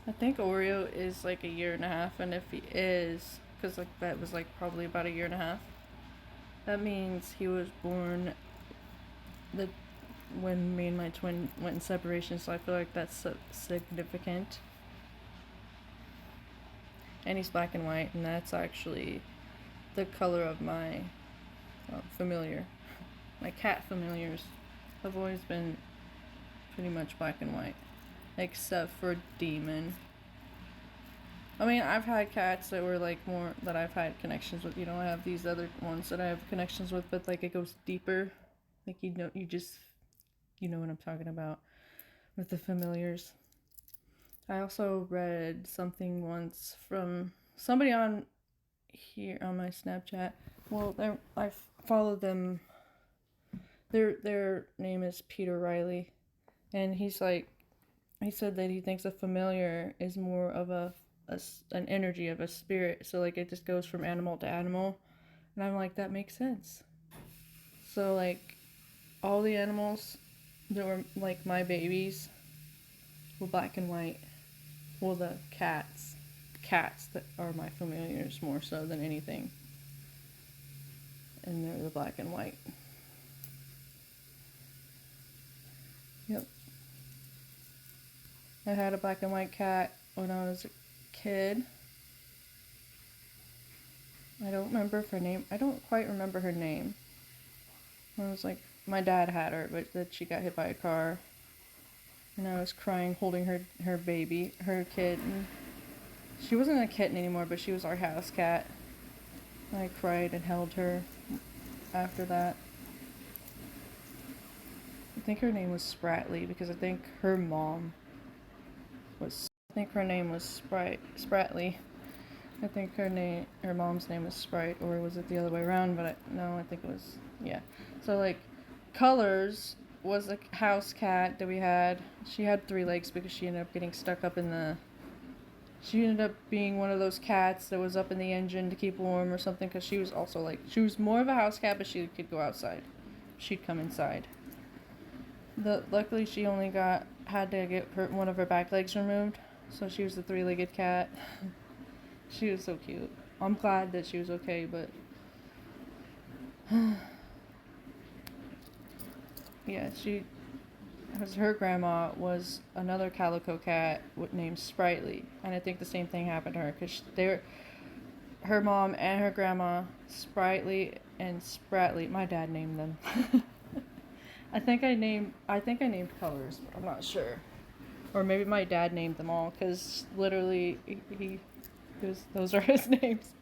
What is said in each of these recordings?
I think Oreo is like a year and a half, and if he is, because like that was like probably about a year and a half, that means he was born the when me and my twin went in separation. So I feel like that's significant. And he's black and white, and that's actually the color of my familiar. My cat familiars have always been pretty much black and white, except for Demon. I mean, I've had cats that were like more that I've had connections with. I have these other ones that I have connections with, but like it goes deeper. Like you know what I'm talking about with the familiars. I also read something once from somebody on here on my Snapchat. Well, I follow them. Their name is Peter Riley, and he said that he thinks a familiar is more of an energy of a spirit. So like it just goes from animal to animal, and I'm like that makes sense. So like all the animals that were like my babies were black and white. Well, the cats that are my familiars more so than anything, and they're the black and white. Yep. I had a black and white cat when I was a kid. I don't remember her name. I don't quite remember her name. I was like, my dad had her, but then she got hit by a car, and I was crying, holding her baby, her kitten. She wasn't a kitten anymore, but she was our house cat. I cried and held her after that. I think her name was Spratly because I think her mom was. I think her name was Spratly. I think her mom's name was Sprite, or was it the other way around? But no, I think it was, yeah. So like, Colors was a house cat that we had. She had 3 legs because she ended up getting stuck up in the. She ended up being one of those cats that was up in the engine to keep warm or something. Because she was also like she was more of a house cat, but she could go outside. She'd come inside. Luckily she only had to get one of her back legs removed, so she was a 3-legged cat. She was so cute. I'm glad that she was okay, but yeah, her grandma was another calico cat named Sprightly, and I think the same thing happened to her because her mom and her grandma, Sprightly and Spratly. My dad named them. I think I named Colors, but I'm not sure. Or maybe my dad named them all because literally those are his names.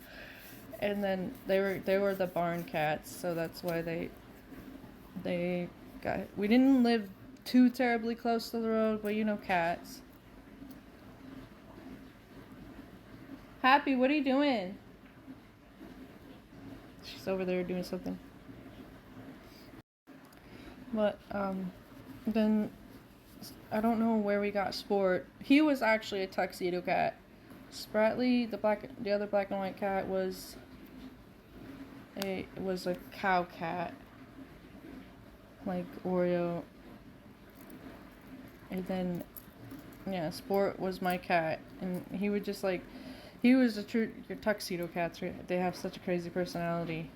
And then they were the barn cats, so that's why they got. We didn't live too terribly close to the road, but cats. Happy, what are you doing? She's over there doing something. But then I don't know where we got Sport. He was actually a tuxedo cat. Spratly, the other black and white cat was a cow cat, like Oreo. And then yeah, Sport was my cat, and he would just like he was a true your tuxedo cats. They have such a crazy personality.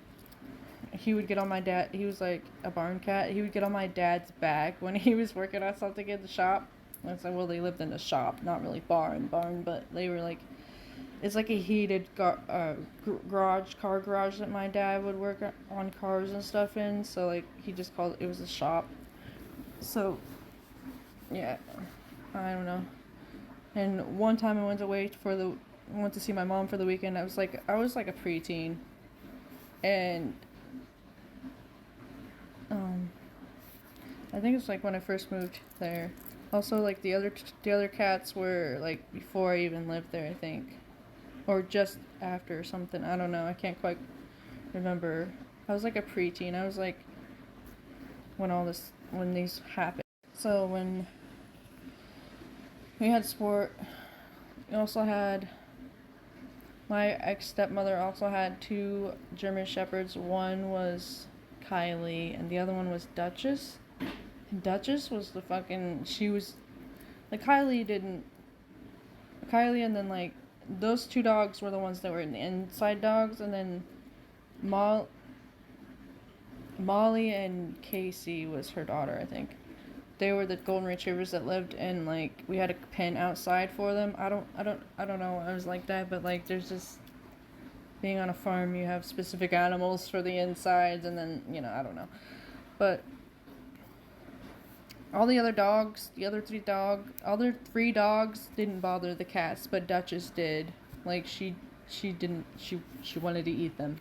He would get on my dad. He was like a barn cat. He would get on my dad's back when he was working on something in the shop. And it's like, well, they lived in the shop, not really barn, but they were like, it's like a heated car garage that my dad would work on cars and stuff in. So like, he just called it was a shop. So, yeah, I don't know. And one time I went to see my mom for the weekend. I was like a preteen, and um, I think it's like when I first moved there. Also, like the other cats were like before I even lived there, I think, or just after or something. I don't know. I can't quite remember. I was like a preteen. I was like when these happened. So when we had Sport, we also had my ex stepmother also had 2 German shepherds. One was Kylie, and the other one was Duchess. Duchess was the fucking. She was. Like, Kylie didn't. Kylie, and then like those two dogs were the ones that were in the inside dogs, and then Molly and Casey was her daughter, I think. They were the golden retrievers that lived in, like, we had a pen outside for them. I don't know. I was like that, but like there's just being on a farm, you have specific animals for the insides, and then I don't know, but all the other three dogs didn't bother the cats, but Duchess did. Like she didn't. She wanted to eat them.